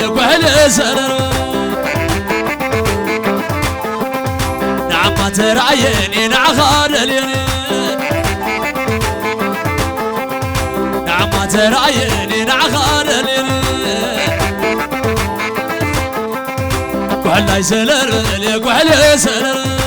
لكل سنة نعم ما ترعيني نعخار الينين نعم ما ترعيني نعخار الينين كحل يسلر لي كحل يسلر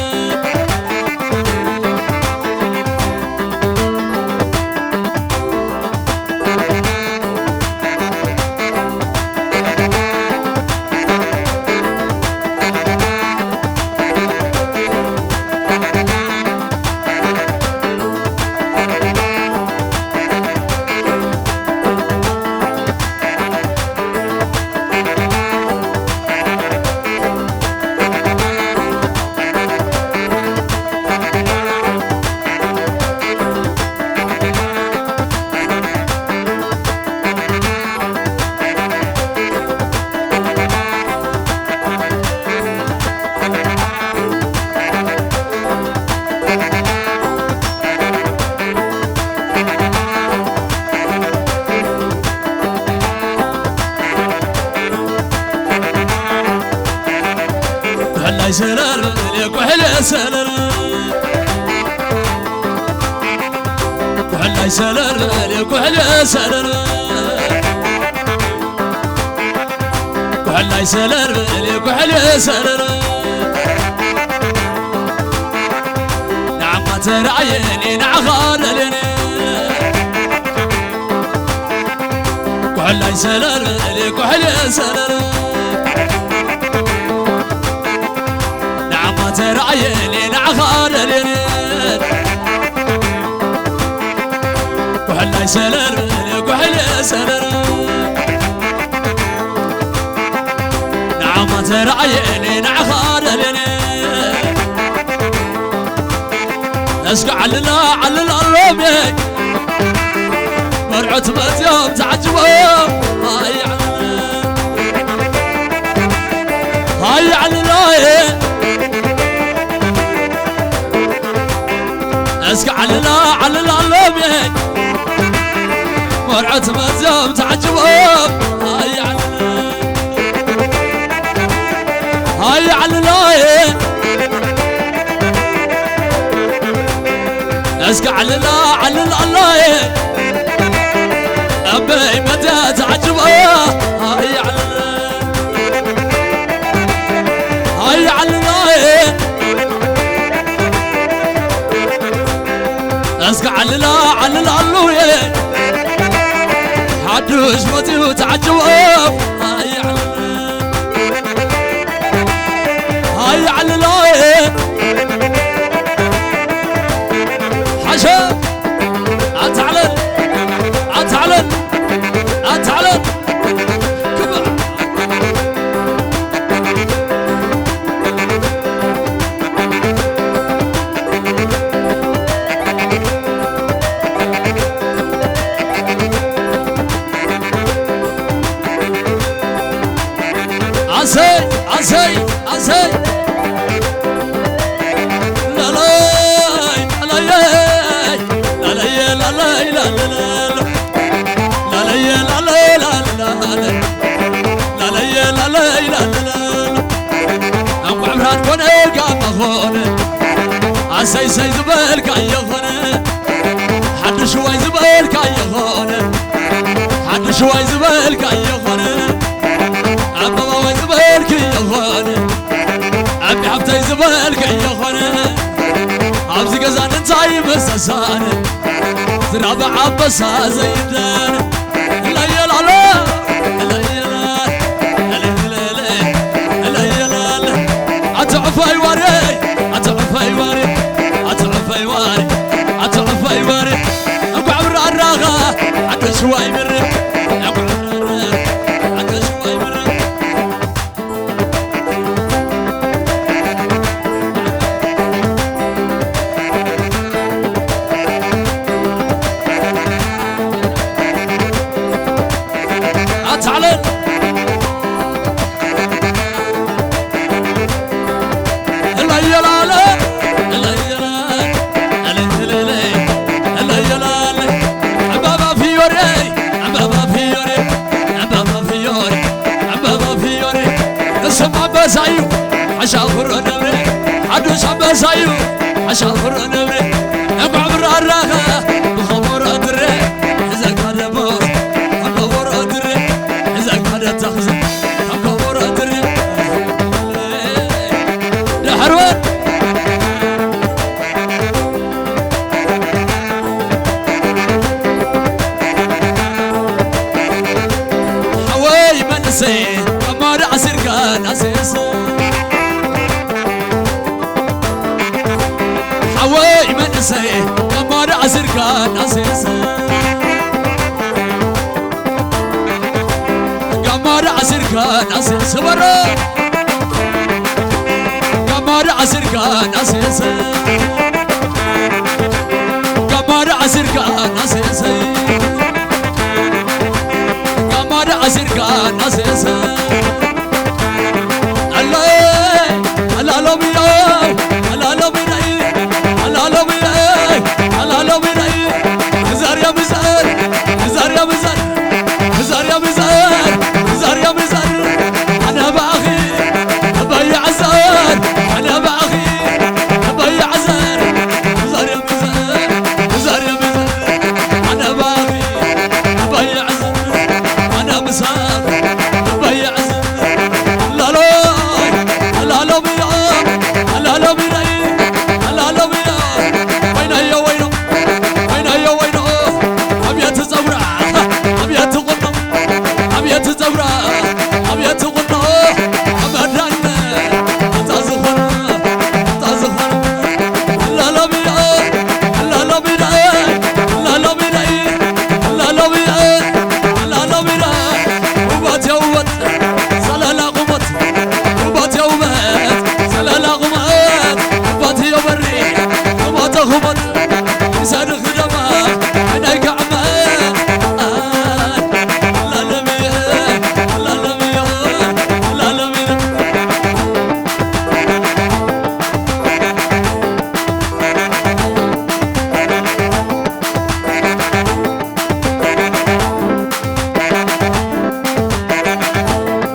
سلر لكحل سلر كحل سلر لكحل سلر كحل سلر لكحل سلر نعم ما ترعيني نعخار لني كحل سلر لكحل سلر ترعيني نعخار الينين كحل سلر كحل سلر نعم ترعيني نعخار الينين اسقع علل الرومي مرعت بس يوم تعجبوا هاي علل اسقع على العلومي مرعت مزيوم تعجبهم هاي على اللاي اسقع على اللاي ابي متى تعجبهم هاي على اللاي اسقع على العلوية حدوش موتي وتعجبوا هاي على اللاي حشا اتعلن كبر عسي لا لا عسي زبالك يخونه حد شوي زبالك يخونه حد شوي زبالك يخونه عبا زبالك يخونه عبي حبتي زبالك يخونه عبزي قزان انتاي مسسانه زرابة عبسها زيدان لا يلا اتعفى يواري اكو عبر الراغة عكا شوي مري شافر نبري أقعبر الراغة بخبر أدري إذا كان بوس أقعبر أدري إذا كان تخزن أقعبر أدري يا حروان حواي منسي كمار عسير كان أسيسو حواي منسي كمار عسير كان أسيسو كمار عسير كان أسيسو برا كمار عسير كان أسيسو كمار عسير كان أسيسو كمار عسير كان أسيسو الله الله لو بيراي الله لو بيراي الله لو بيراي الله لو بيراي زار يا مزار زار يا مزار زار يا مزار زار يا مزار أنا باغي أبيع زار أنا باغي أبيع زار زار يا مزار زار يا مزار أنا باغي أبيع زار أنا مزار أبيع زار لا لا لا لا بيراي لا لا بيراي لا لا بيراي وين هي وينه وين هي وينه أبيات زورة أبيات غنم أبيات زورة أبيات غنم أبدان تزخر تزخر لا لا بيراي لا لا بيراي لا لا بيراي لا لا بيراي لا لا بيراي وبات يومت سلالا قمت وبات يومت سلالا قمت وبات يومري وبات خمت يسار خدمة عينيك عمان لا لا بيراي لا لا بيراي لا لا بيراي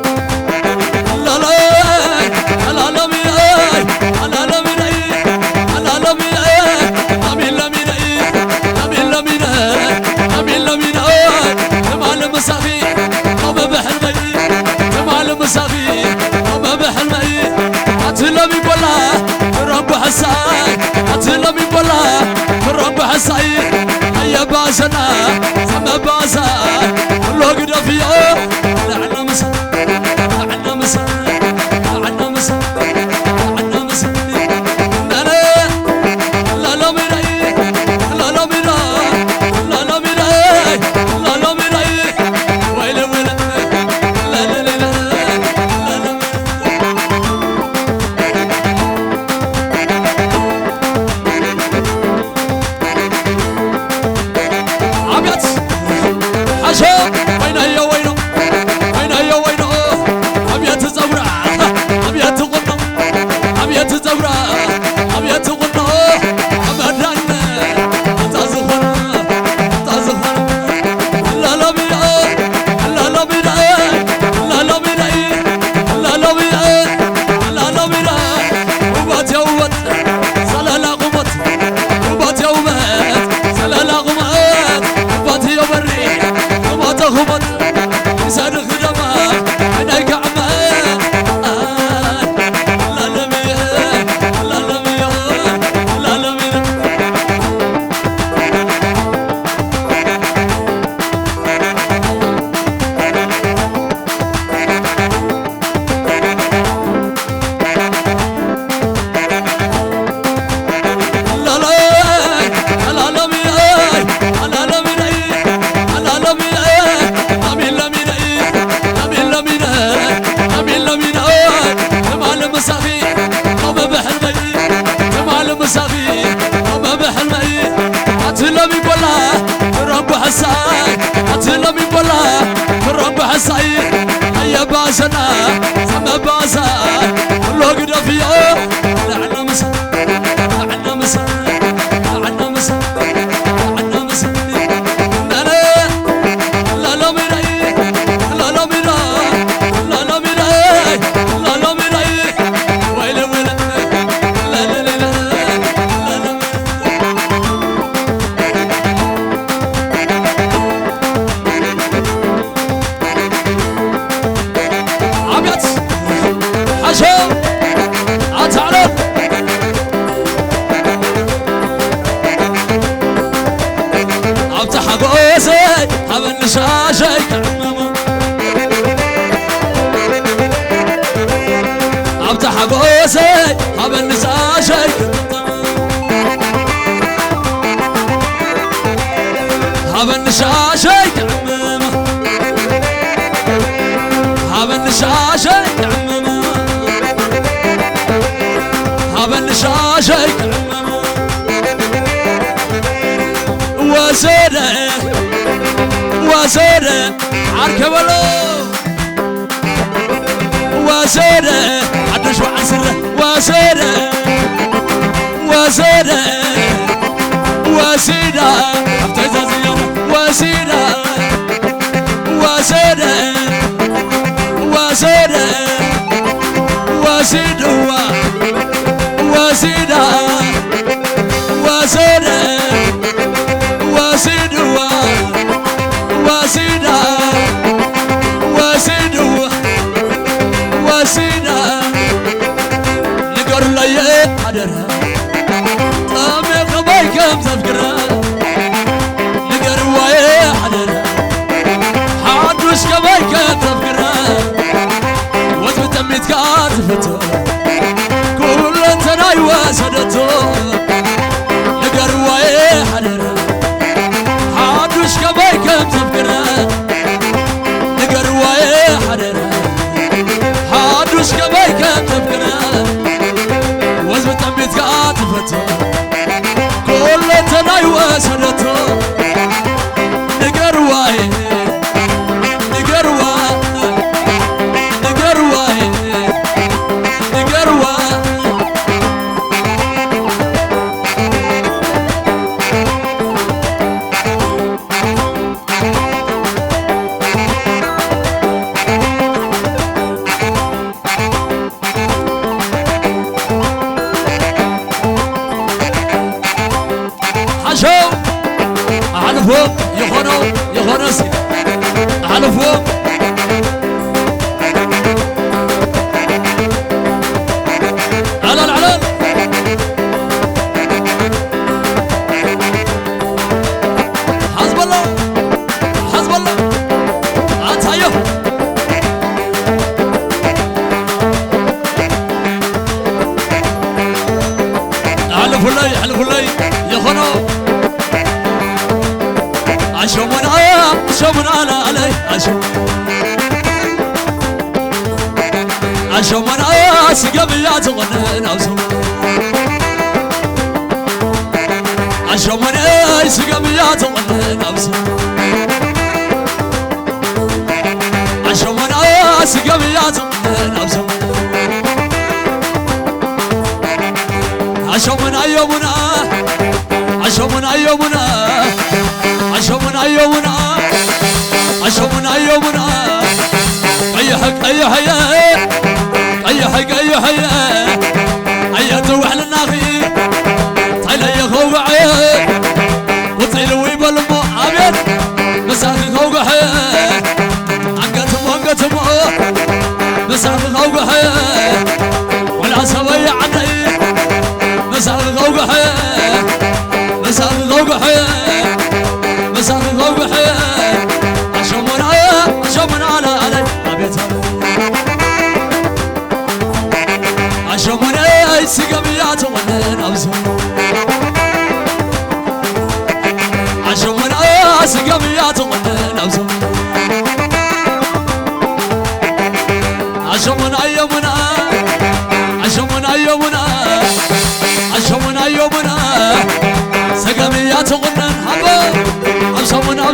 لا لا لا لا بيراي لا لا بيراي لا لا بيراي أمين لا بيراي أمين لا بيراي أمين لا بيراي جمال مسافي أما بحلمي جمال مسافي أما بحلمي أتلا بيبلا رب حساي أتلا بيبلا رب حساي هيا باسنا سما باسا لو قد فيه لعنا مسا لعنا مسا لعنا مسا لعنا مسا لا لا لا بيراي لا لا بيراي لا لا بيراي لا لا بيراي ويلي ويلي لا لا لا لا لا لا عبيت حشا وين هي وينه وين هي وينه أبيات زورة أبيات غنم أبيات زورة أبيات غنم أبدان تزخر تزخر لا لا بيراي لا لا بيراي لا لا بيراي لا لا بيراي لا لا بيراي وبات يومت سلالا قمت وبات يومت سلالا قمت وبات يومري وبات خمت يسار خدمة عينيك عمان لا لا بيراي لا لا بيراي لا لا بيراي لا لا لا لا بيراي لا لا بيراي لا لا بيراي أمين لا بيراي أمين لا بيراي أمين لا بيراي جمال مسافي أما بحلمي جمال مسافي أما بحلمي أتلا بيبلا رب حساي أتلا بيبلا رب حساي هيا باسنا سما باسا لو قد فيه لعنا مسا لعنا مسا لعنا مسا لعنا مسا لا لا لا بيراي لا لا بيراي لا لا بيراي لا لا بيراي ويلي ويلي لا لا لا لا لا حقوسي هبنسا شيك هبنسا شيك عمما هبنسا شيك عمما هبنسا شيك عمما وسيدة وسيدة عركبلو وسيدة عدش وعسرة وسيدة وسيدة وسيدة افتزا زيادة وسيدة وسيدة وسيدة وسيدة وسيدة وسيدة وسيدة وسيدة وسيدة وسيدة نقر لي حدرها طامي قباي كم تذكرها نقر ويا حدرها حادوش قباي كم تذكرها وثبت أمي تكاتفتو كل انتناي وسدتو نقر ويا حدرها حادوش قباي كم تذكرها نقر ويا حدرها حادوش قباي كم تذكرها وثبت أمي تكاتفتو كل انتناي وسدتو نقر ويا نقر ويا نقر ويا نقر ويا حشو أعلفهم يخونوا سي أعلفهم علن علن حسب الله حسب الله أتايو أعلفوا لي يخونوا شومنا علي شومنا سقبيات غنينا وسوم شومنا سقبيات غنينا وسوم شومنا سقبيات غنينا وسوم شومنا يومنا شومنا يومنا شومنا يومنا شومنا يومنا قيحك قيحيا قيحك قيحيا هيا تروح للناخي طيلة يخوقعي وطيلوي بالمو عبيد مساخي خوقعي عنقتمو مساخي خوقعي ولا سوي عني مساخي خوقعي مساخي خوقعي مساخي خوقعي شومنا على أبيتها شومنا سقبيات ونين أوزو شومنا سقبيات ونين أوزو شومنا يومنا شومنا يومنا شومنا يومنا سقبيات ونين حبا شومنا